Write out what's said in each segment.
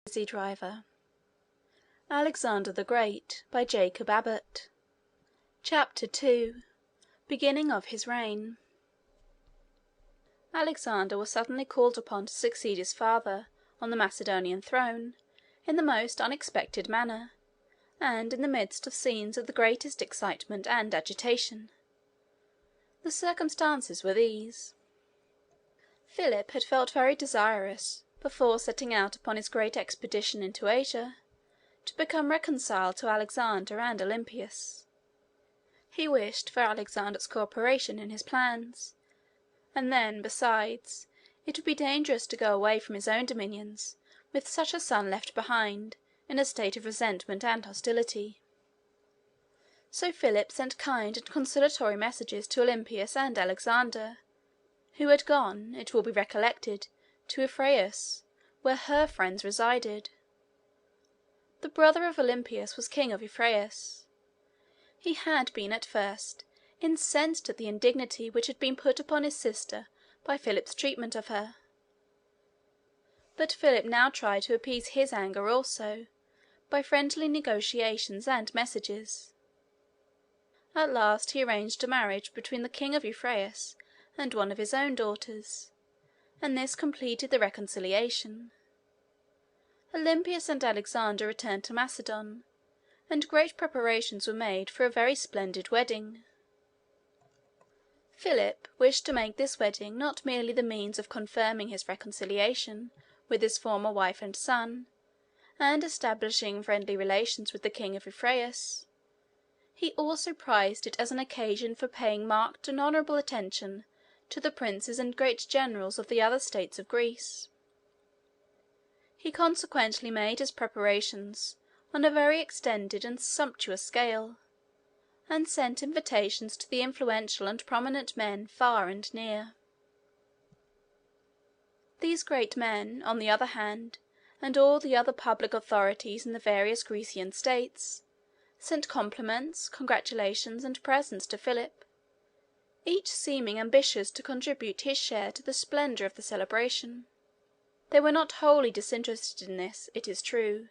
Driver. Alexander the Great by Jacob Abbott. Chapter 2. Beginning of his reign. Alexander was suddenly called upon to succeed his father on the Macedonian throne in the most unexpected manner, and in the midst of scenes of the greatest excitement and agitation. The circumstances were these. Philip had felt very desirous, before setting out upon his great expedition into Asia, to become reconciled to Alexander and Olympias. He wished for Alexander's co-operation in his plans, and then, besides, it would be dangerous to go away from his own dominions with such a son left behind in a state of resentment and hostility. So Philip sent kind and conciliatory messages to Olympias and Alexander, who had gone, it will be recollected, to Epirus, where her friends resided. The brother of Olympias was king of Epirus. He had been at first incensed at the indignity which had been put upon his sister by Philip's treatment of her. But Philip now tried to appease his anger also, by friendly negotiations and messages. At last he arranged a marriage between the king of Epirus and one of his own daughters, and this completed the reconciliation. Olympias and Alexander returned to Macedon, and great preparations were made for a very splendid wedding. Philip wished to make this wedding not merely the means of confirming his reconciliation with his former wife and son, and establishing friendly relations with the king of Epirus. He also prized it as an occasion for paying marked and honourable attention to the princes and great generals of the other states of Greece. He consequently made his preparations on a very extended and sumptuous scale, and sent invitations to the influential and prominent men far and near. These great men, on the other hand, and all the other public authorities in the various Grecian states, sent compliments, congratulations, and presents to Philip, each seeming ambitious to contribute his share to the splendour of the celebration. They were not wholly disinterested in this, it is true.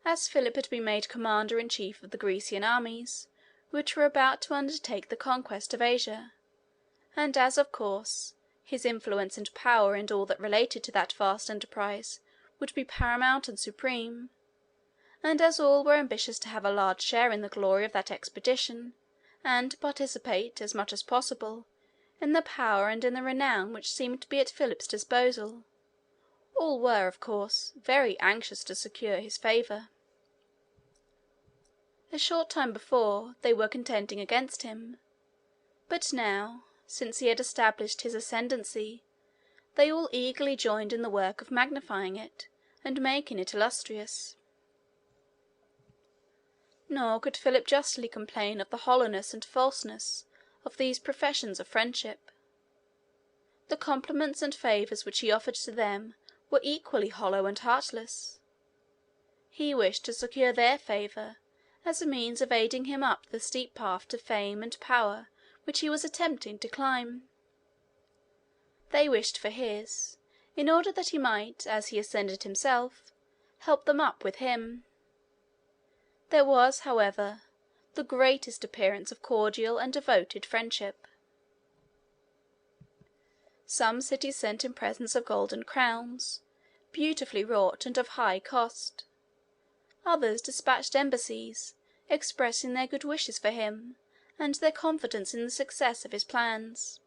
As Philip had been made commander-in-chief of the Grecian armies, which were about to undertake the conquest of Asia, and as, of course, his influence and power in all that related to that vast enterprise would be paramount and supreme, and as all were ambitious to have a large share in the glory of that expedition, and to participate, as much as possible, in the power and in the renown which seemed to be at Philip's disposal, all were, of course, very anxious to secure his favour. A short time before, they were contending against him, but now, since he had established his ascendancy, they all eagerly joined in the work of magnifying it and making it illustrious. Nor could Philip justly complain of the hollowness and falseness of these professions of friendship. The compliments and favours which he offered to them were equally hollow and heartless. He wished to secure their favour as a means of aiding him up the steep path to fame and power which he was attempting to climb. They wished for his, in order that he might, as he ascended himself, help them up with him. There was, however, the greatest appearance of cordial and devoted friendship. Some cities sent him presents of golden crowns, beautifully wrought and of high cost. Others dispatched embassies, expressing their good wishes for him, and their confidence in the success of his plans.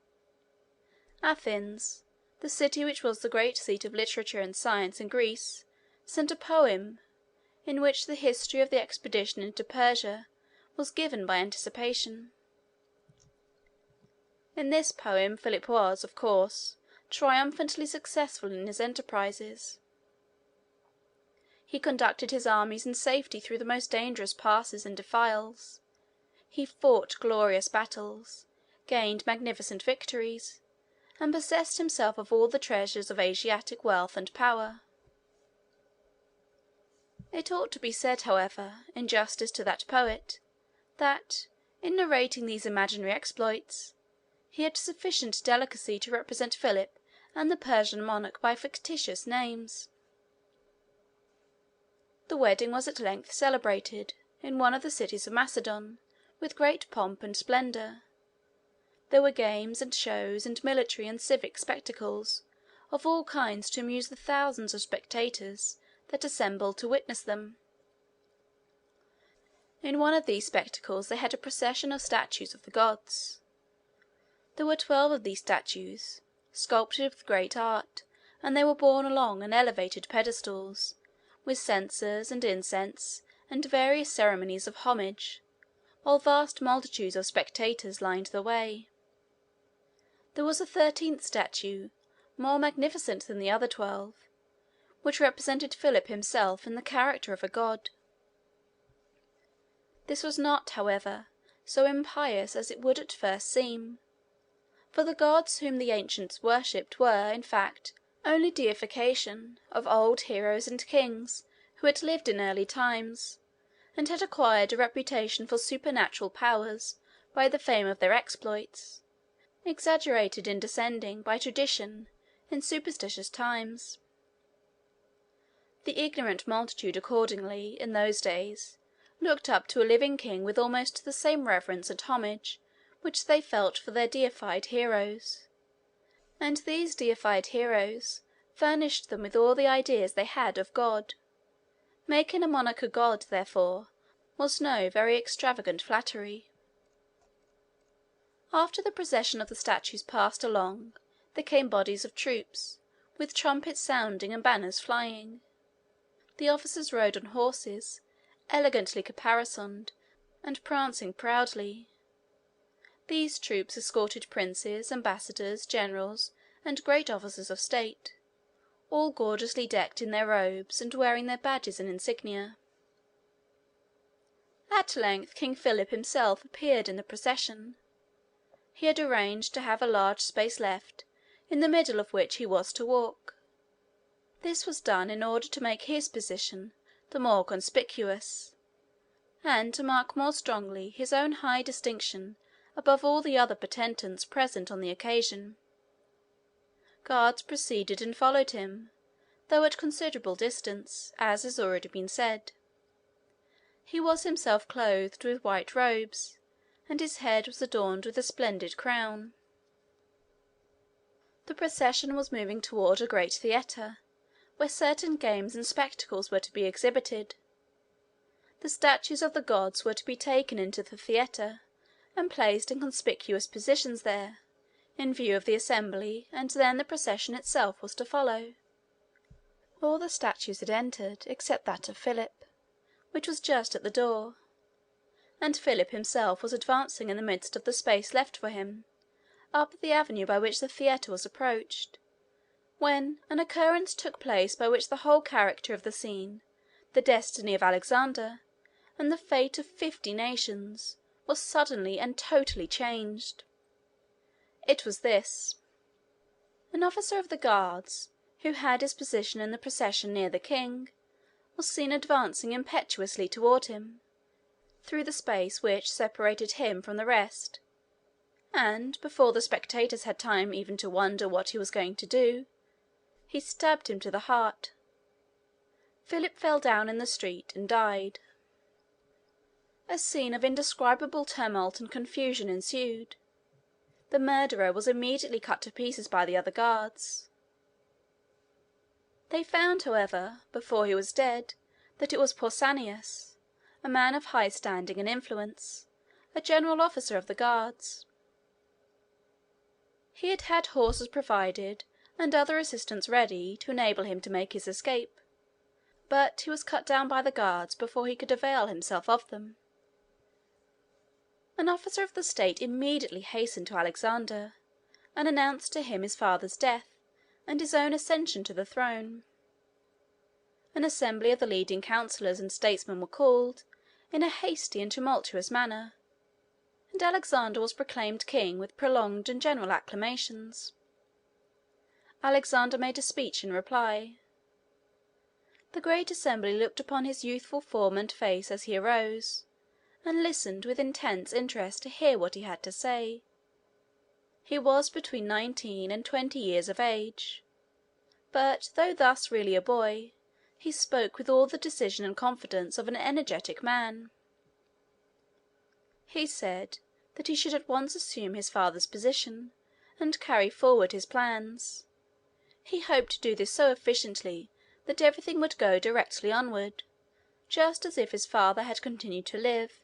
Athens, the city which was the great seat of literature and science in Greece, sent a poem, in which the history of the expedition into Persia was given by anticipation. In this poem Philip was, of course, triumphantly successful in his enterprises. He conducted his armies in safety through the most dangerous passes and defiles. He fought glorious battles, gained magnificent victories, and possessed himself of all the treasures of Asiatic wealth and power. It ought to be said, however, in justice to that poet, that, in narrating these imaginary exploits, he had sufficient delicacy to represent Philip and the Persian monarch by fictitious names. The wedding was at length celebrated in one of the cities of Macedon with great pomp and splendour. There were games and shows and military and civic spectacles of all kinds to amuse the thousands of spectators that assembled to witness them. In one of these spectacles they had a procession of statues of the gods. There were 12 of these statues, sculptured with great art, and they were borne along on elevated pedestals, with censers and incense and various ceremonies of homage, while vast multitudes of spectators lined the way. There was a 13th statue, more magnificent than the other 12, which represented Philip himself in the character of a god. This was not, however, so impious as it would at first seem, for the gods whom the ancients worshipped were, in fact, only deification of old heroes and kings who had lived in early times, and had acquired a reputation for supernatural powers by the fame of their exploits, exaggerated in descending by tradition in superstitious times. The ignorant multitude accordingly, in those days, looked up to a living king with almost the same reverence and homage which they felt for their deified heroes, and these deified heroes furnished them with all the ideas they had of God. Making a monarch a god, therefore, was no very extravagant flattery. After the procession of the statues passed along, there came bodies of troops, with trumpets sounding and banners flying. The officers rode on horses, elegantly caparisoned, and prancing proudly. These troops escorted princes, ambassadors, generals, and great officers of state, all gorgeously decked in their robes and wearing their badges and insignia. At length King Philip himself appeared in the procession. He had arranged to have a large space left, in the middle of which he was to walk. This was done in order to make his position the more conspicuous, and to mark more strongly his own high distinction above all the other potentates present on the occasion. Guards preceded and followed him, though at considerable distance, as has already been said. He was himself clothed with white robes, and his head was adorned with a splendid crown. The procession was moving toward a great theatre, where certain games and spectacles were to be exhibited. The statues of the gods were to be taken into the theatre, and placed in conspicuous positions there, in view of the assembly, and then the procession itself was to follow. All the statues had entered, except that of Philip, which was just at the door, and Philip himself was advancing in the midst of the space left for him, up the avenue by which the theatre was approached, when an occurrence took place by which the whole character of the scene, the destiny of Alexander, and the fate of 50 nations, was suddenly and totally changed. It was this. An officer of the guards, who had his position in the procession near the king, was seen advancing impetuously toward him, through the space which separated him from the rest, and, before the spectators had time even to wonder what he was going to do, he stabbed him to the heart. Philip fell down in the street and died. A scene of indescribable tumult and confusion ensued. The murderer was immediately cut to pieces by the other guards. They found, however, before he was dead, that it was Pausanias, a man of high standing and influence, a general officer of the guards. He had had horses provided and other assistance ready to enable him to make his escape, but he was cut down by the guards before he could avail himself of them. An officer of the state immediately hastened to Alexander, and announced to him his father's death and his own accession to the throne. An assembly of the leading councillors and statesmen were called, in a hasty and tumultuous manner, and Alexander was proclaimed king with prolonged and general acclamations. Alexander made a speech in reply. The great assembly looked upon his youthful form and face as he arose, and listened with intense interest to hear what he had to say. He was between 19 and 20 years of age, but though thus really a boy, he spoke with all the decision and confidence of an energetic man. He said that he should at once assume his father's position, and carry forward his plans. He hoped to do this so efficiently that everything would go directly onward, just as if his father had continued to live,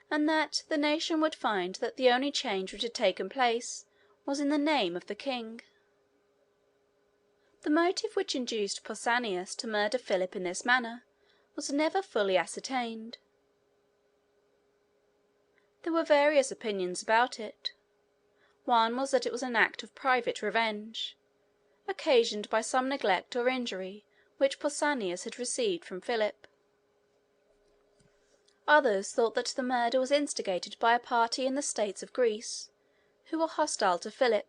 and that the nation would find that the only change which had taken place was in the name of the king. The motive which induced Pausanias to murder Philip in this manner was never fully ascertained. There were various opinions about it. One was that it was an act of private revenge, occasioned by some neglect or injury which Pausanias had received from Philip. Others thought that the murder was instigated by a party in the states of Greece, who were hostile to Philip,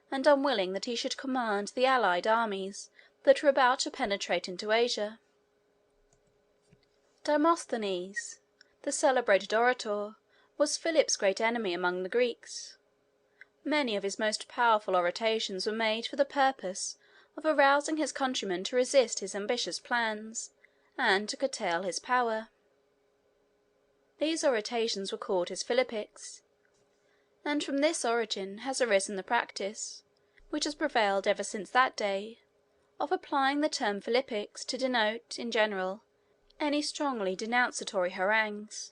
and unwilling that he should command the allied armies that were about to penetrate into Asia. Demosthenes, the celebrated orator, was Philip's great enemy among the Greeks. Many of his most powerful orations were made for the purpose of arousing his countrymen to resist his ambitious plans, and to curtail his power. These orations were called his Philippics, and from this origin has arisen the practice, which has prevailed ever since that day, of applying the term Philippics to denote, in general, any strongly denunciatory harangues.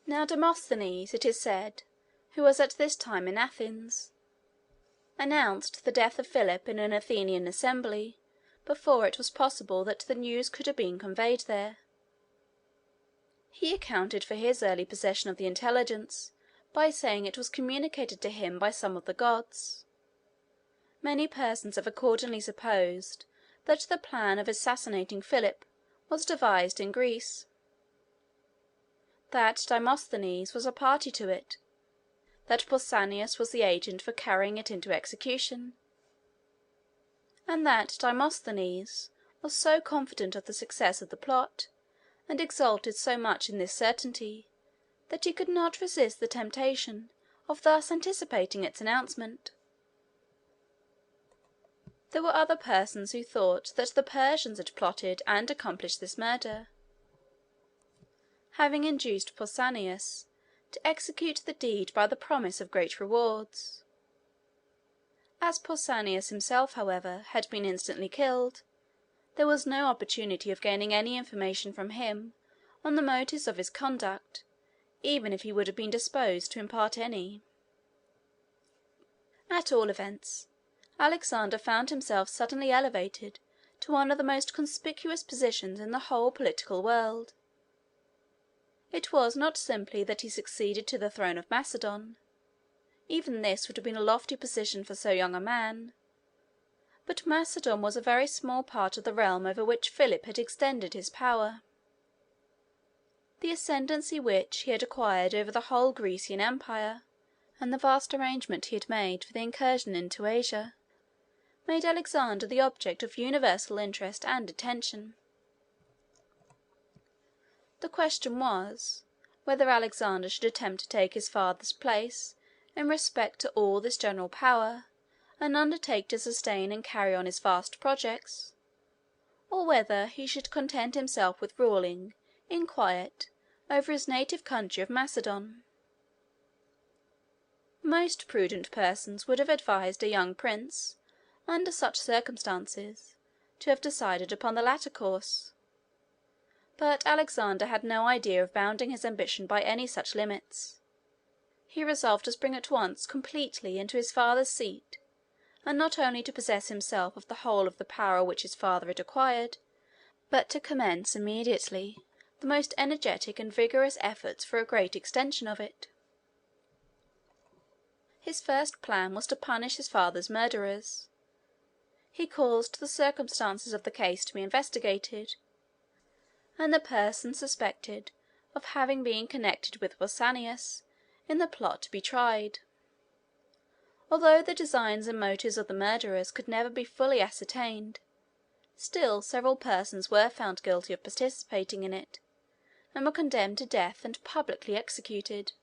Now Demosthenes, it is said, who was at this time in Athens, announced the death of Philip in an Athenian assembly before it was possible that the news could have been conveyed there. He accounted for his early possession of the intelligence by saying it was communicated to him by some of the gods. Many persons have accordingly supposed that the plan of assassinating Philip was devised in Greece, that Demosthenes was a party to it, that Pausanias was the agent for carrying it into execution, and that Demosthenes was so confident of the success of the plot, and exulted so much in this certainty, that he could not resist the temptation of thus anticipating its announcement. There were other persons who thought that the Persians had plotted and accomplished this murder, having induced Pausanias to execute the deed by the promise of great rewards. As Pausanias himself, however, had been instantly killed, there was no opportunity of gaining any information from him on the motives of his conduct, even if he would have been disposed to impart any. At all events, Alexander found himself suddenly elevated to one of the most conspicuous positions in the whole political world. It was not simply that he succeeded to the throne of Macedon. Even this would have been a lofty position for so young a man. But Macedon was a very small part of the realm over which Philip had extended his power. The ascendancy which he had acquired over the whole Grecian empire, and the vast arrangement he had made for the incursion into Asia, made Alexander the object of universal interest and attention. The question was, whether Alexander should attempt to take his father's place in respect to all this general power, and undertake to sustain and carry on his vast projects, or whether he should content himself with ruling, in quiet, over his native country of Macedon. Most prudent persons would have advised a young prince, under such circumstances, to have decided upon the latter course. But Alexander had no idea of bounding his ambition by any such limits. He resolved to spring at once completely into his father's seat, and not only to possess himself of the whole of the power which his father had acquired, but to commence immediately the most energetic and vigorous efforts for a great extension of it. His first plan was to punish his father's murderers. He caused the circumstances of the case to be investigated, and the persons suspected of having been connected with Pausanias in the plot to be tried. Although the designs and motives of the murderers could never be fully ascertained, still several persons were found guilty of participating in it, and were condemned to death and publicly executed.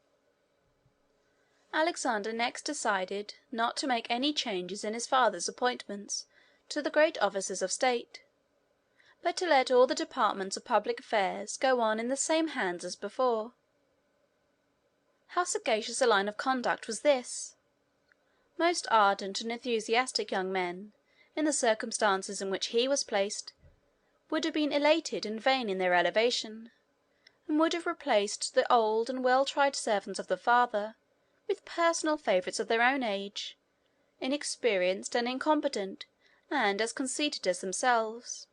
Alexander next decided not to make any changes in his father's appointments to the great offices of state, but to let all the departments of public affairs go on in the same hands as before. How sagacious a line of conduct was this! Most ardent and enthusiastic young men, in the circumstances in which he was placed, would have been elated and vain in their elevation, and would have replaced the old and well-tried servants of the father with personal favourites of their own age, inexperienced and incompetent, and as conceited as themselves.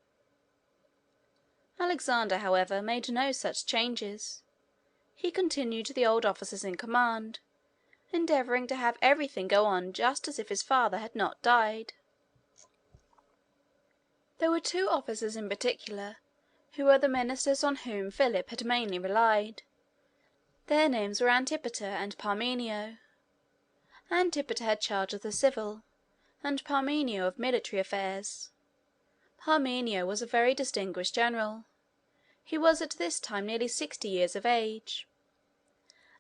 Alexander, however, made no such changes. He continued the old officers in command, endeavouring to have everything go on just as if his father had not died. There were two officers in particular who were the ministers on whom Philip had mainly relied. Their names were Antipater and Parmenio. Antipater had charge of the civil, and Parmenio of military affairs. Parmenio was a very distinguished general. He was at this time nearly 60 years of age.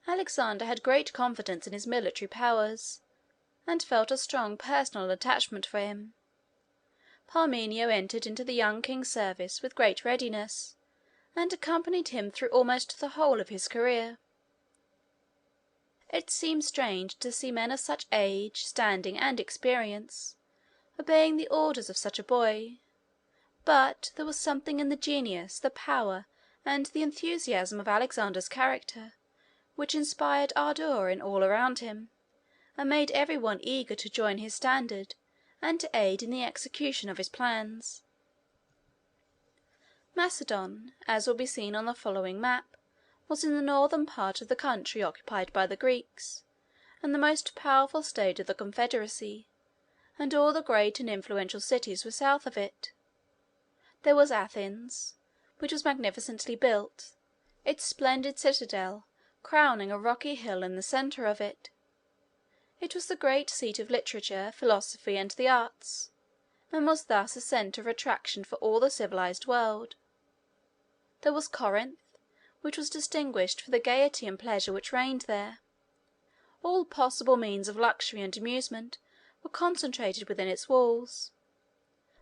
Alexander had great confidence in his military powers, and felt a strong personal attachment for him. Parmenio entered into the young king's service with great readiness, and accompanied him through almost the whole of his career. It seems strange to see men of such age, standing, and experience, obeying the orders of such a boy, but there was something in the genius, the power, and the enthusiasm of Alexander's character, which inspired ardour in all around him, and made every one eager to join his standard and to aid in the execution of his plans. Macedon, as will be seen on the following map, was in the northern part of the country occupied by the Greeks, and the most powerful state of the confederacy, and all the great and influential cities were south of it. There was Athens, which was magnificently built, its splendid citadel crowning a rocky hill in the centre of it. It was the great seat of literature, philosophy, and the arts, and was thus a centre of attraction for all the civilized world. There was Corinth, which was distinguished for the gaiety and pleasure which reigned there. All possible means of luxury and amusement were concentrated within its walls.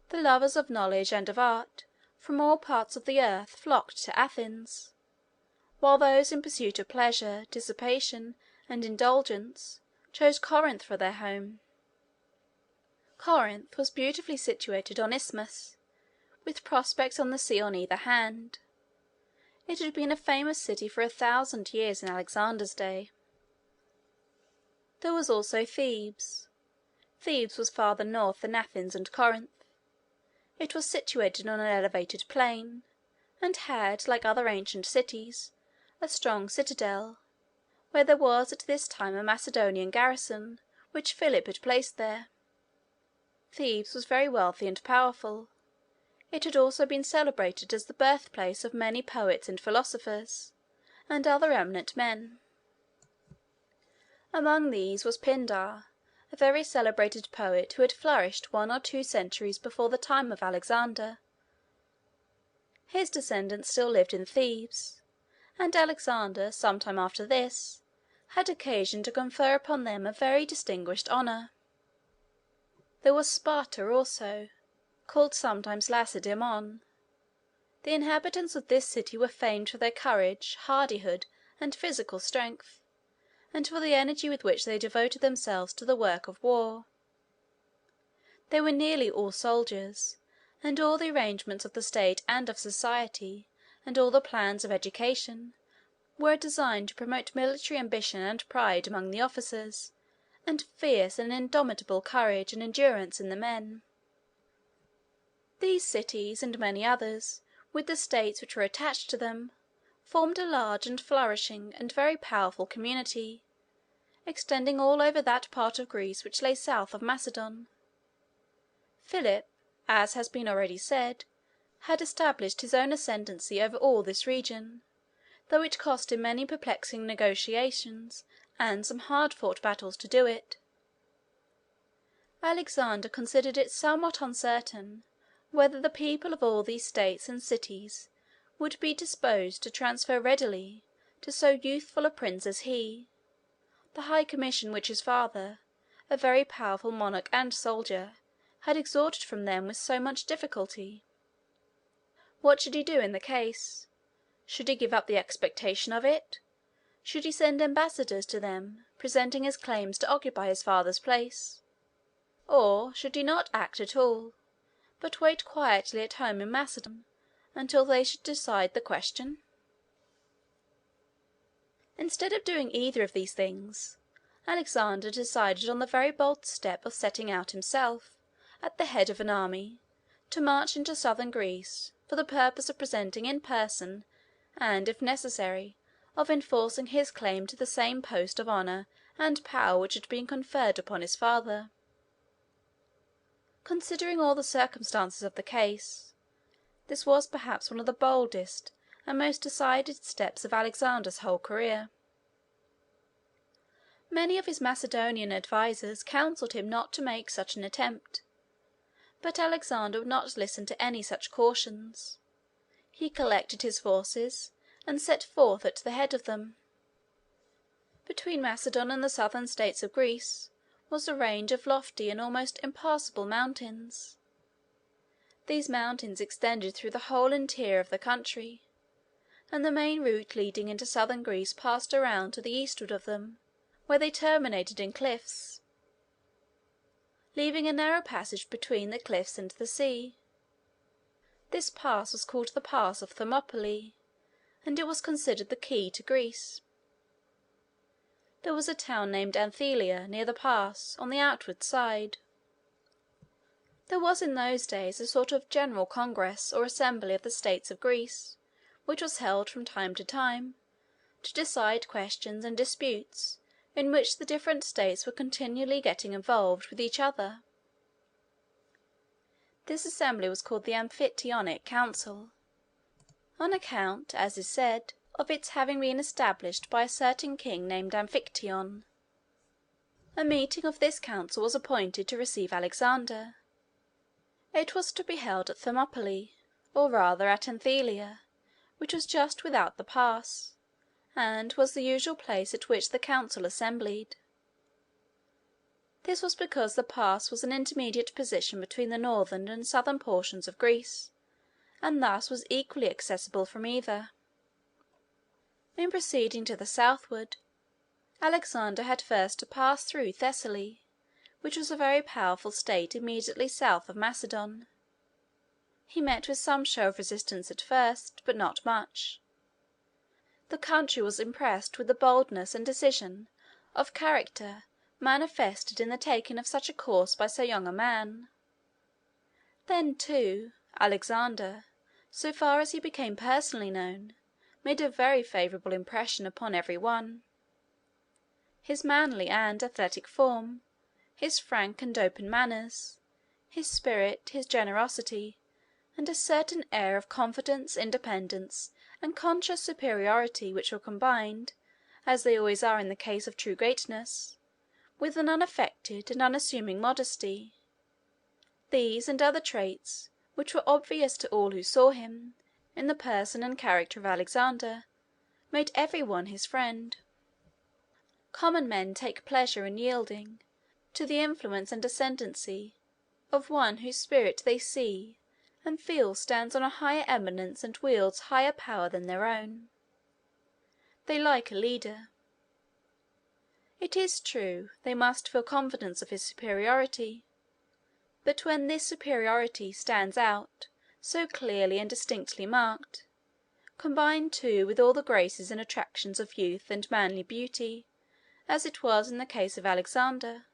The lovers of knowledge and of art from all parts of the earth flocked to Athens, while those in pursuit of pleasure, dissipation, and indulgence chose Corinth for their home. Corinth was beautifully situated on isthmus, with prospects on the sea on either hand. It had been a famous city for 1,000 years in Alexander's day. There was also Thebes. Thebes was farther north than Athens and Corinth. It was situated on an elevated plain, and had, like other ancient cities, a strong citadel, where there was at this time a Macedonian garrison, which Philip had placed there. Thebes was very wealthy and powerful. It had also been celebrated as the birthplace of many poets and philosophers, and other eminent men. Among these was Pindar, a very celebrated poet who had flourished 1 or 2 centuries before the time of Alexander. His descendants still lived in Thebes, and Alexander, some time after this, had occasion to confer upon them a very distinguished honour. There was Sparta also, called sometimes Lacedaemon. The inhabitants of this city were famed for their courage, hardihood, and physical strength, and for the energy with which they devoted themselves to the work of war. They were nearly all soldiers, and all the arrangements of the state and of society, and all the plans of education, were designed to promote military ambition and pride among the officers, and fierce and indomitable courage and endurance in the men. These cities, and many others, with the states which were attached to them, formed a large and flourishing and very powerful community, extending all over that part of Greece which lay south of Macedon. Philip, as has been already said, had established his own ascendancy over all this region, though it cost him many perplexing negotiations and some hard-fought battles to do it. Alexander considered it somewhat uncertain whether the people of all these states and cities would be disposed to transfer readily to so youthful a prince as he the high commission which his father, a very powerful monarch and soldier, had extorted from them with so much difficulty. What should he do in the case? Should he give up the expectation of it? Should he send ambassadors to them, presenting his claims to occupy his father's place? Or should he not act at all, but wait quietly at home in Macedon until they should decide the question? Instead of doing either of these things, Alexander decided on the very bold step of setting out himself, at the head of an army, to march into southern Greece for the purpose of presenting in person, and, if necessary, of enforcing his claim to the same post of honor and power which had been conferred upon his father. Considering all the circumstances of the case, this was perhaps one of the boldest and most decided steps of Alexander's whole career. Many of his Macedonian advisers counselled him not to make such an attempt, but Alexander would not listen to any such cautions. He collected his forces and set forth at the head of them. Between Macedon and the southern states of Greece was a range of lofty and almost impassable mountains. These mountains extended through the whole interior of the country, and the main route leading into southern Greece passed around to the eastward of them, where they terminated in cliffs, leaving a narrow passage between the cliffs and the sea. This pass was called the Pass of Thermopylae, and it was considered the key to Greece. There was a town named Anthelia near the pass, on the outward side. There was in those days a sort of general congress or assembly of the states of Greece, which was held from time to time, to decide questions and disputes in which the different states were continually getting involved with each other. This assembly was called the Amphictyonic Council, on account, as is said, of its having been established by a certain king named Amphictyon. A meeting of this council was appointed to receive Alexander. It was to be held at Thermopylae, or rather at Anthelia, which was just without the pass, and was the usual place at which the council assembled. This was because the pass was an intermediate position between the northern and southern portions of Greece, and thus was equally accessible from either. In proceeding to the southward, Alexander had first to pass through Thessaly, which was a very powerful state immediately south of Macedon. He met with some show of resistance at first, but not much. The country was impressed with the boldness and decision of character manifested in the taking of such a course by so young a man. Then, too, Alexander, so far as he became personally known, made a very favorable impression upon every one. His manly and athletic form, his frank and open manners, his spirit, his generosity, and a certain air of confidence, independence, and conscious superiority, which were combined, as they always are in the case of true greatness, with an unaffected and unassuming modesty. These and other traits, which were obvious to all who saw him, in the person and character of Alexander, made every one his friend. Common men take pleasure in yielding to the influence and ascendancy of one whose spirit they see and feel stands on a higher eminence and wields higher power than their own. They like a leader. It is true, they must feel confidence of his superiority, but when this superiority stands out, so clearly and distinctly marked, combined too with all the graces and attractions of youth and manly beauty, as it was in the case of Alexander,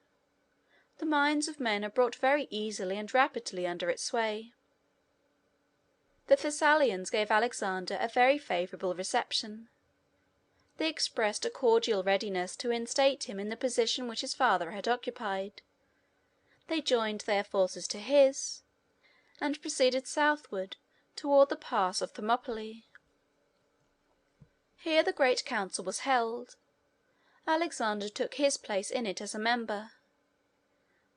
the minds of men are brought very easily and rapidly under its sway. The Thessalians gave Alexander a very favorable reception. They expressed a cordial readiness to instate him in the position which his father had occupied. They joined their forces to his, and proceeded southward toward the pass of Thermopylae. Here the great council was held. Alexander took his place in it as a member.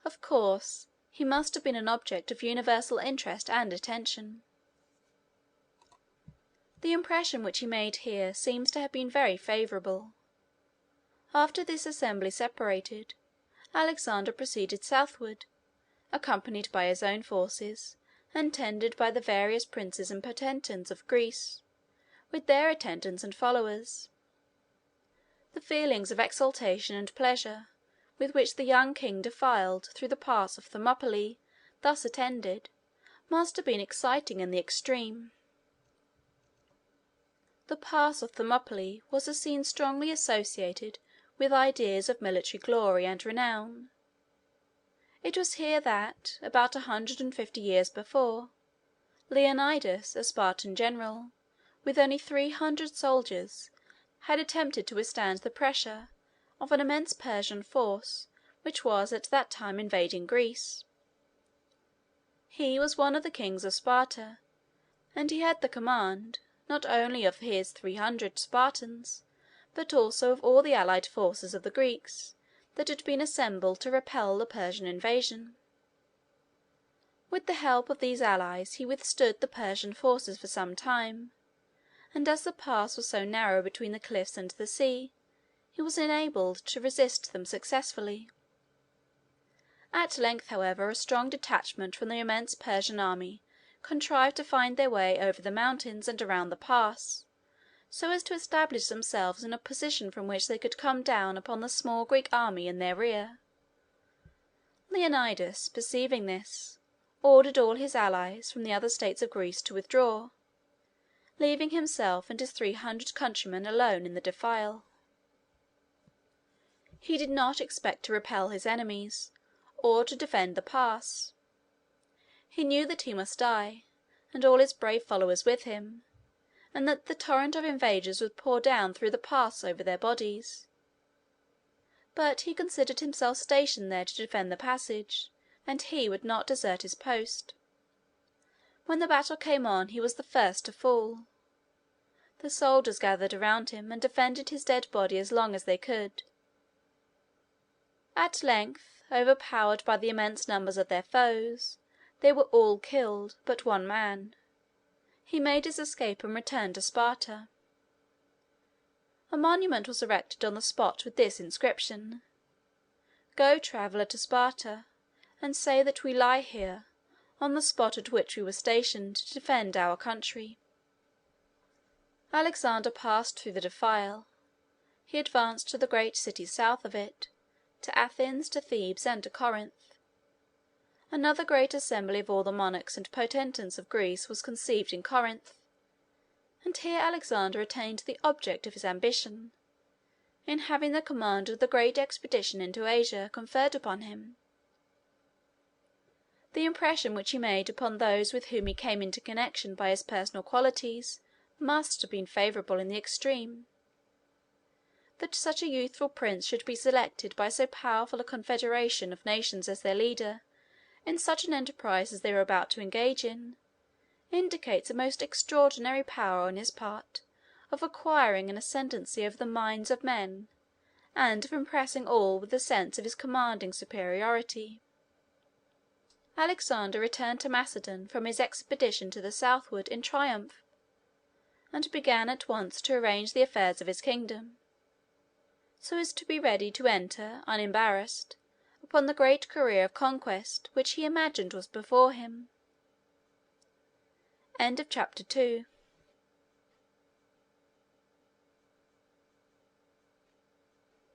Of course, he must have been an object of universal interest and attention. The impression which he made here seems to have been very favorable. After this assembly separated, Alexander proceeded southward, accompanied by his own forces, and tended by the various princes and potentates of Greece, with their attendants and followers. The feelings of exultation and pleasure with which the young king defiled through the pass of Thermopylae, thus attended, must have been exciting in the extreme. The pass of Thermopylae was a scene strongly associated with ideas of military glory and renown. It was here that, about 150 years before, Leonidas, a Spartan general, with only 300 soldiers, had attempted to withstand the pressure of an immense Persian force which was at that time invading Greece. He was one of the kings of Sparta, and he had the command, not only of his 300 Spartans, but also of all the allied forces of the Greeks that had been assembled to repel the Persian invasion. With the help of these allies he withstood the Persian forces for some time, and as the pass was so narrow between the cliffs and the sea, he was enabled to resist them successfully. At length, however, a strong detachment from the immense Persian army contrived to find their way over the mountains and around the pass, so as to establish themselves in a position from which they could come down upon the small Greek army in their rear. Leonidas, perceiving this, ordered all his allies from the other states of Greece to withdraw, leaving himself and his 300 countrymen alone in the defile. He did not expect to repel his enemies, or to defend the pass. He knew that he must die, and all his brave followers with him, and that the torrent of invaders would pour down through the pass over their bodies. But he considered himself stationed there to defend the passage, and he would not desert his post. When the battle came on he was the first to fall. The soldiers gathered around him and defended his dead body as long as they could. At length, overpowered by the immense numbers of their foes, they were all killed but one man. He made his escape and returned to Sparta. A monument was erected on the spot with this inscription: "Go, traveller, to Sparta, and say that we lie here, on the spot at which we were stationed to defend our country." Alexander passed through the defile. He advanced to the great cities south of it, to Athens, to Thebes, and to Corinth. Another great assembly of all the monarchs and potentates of Greece was conceived in Corinth, and here Alexander attained the object of his ambition, in having the command of the great expedition into Asia conferred upon him. The impression which he made upon those with whom he came into connection by his personal qualities must have been favorable in the extreme. That such a youthful prince should be selected by so powerful a confederation of nations as their leader in such an enterprise as they were about to engage in, indicates a most extraordinary power on his part of acquiring an ascendancy over the minds of men, and of impressing all with the sense of his commanding superiority. Alexander returned to Macedon from his expedition to the southward in triumph, and began at once to arrange the affairs of his kingdom, so as to be ready to enter, unembarrassed, upon the great career of conquest which he imagined was before him. CHAPTER 3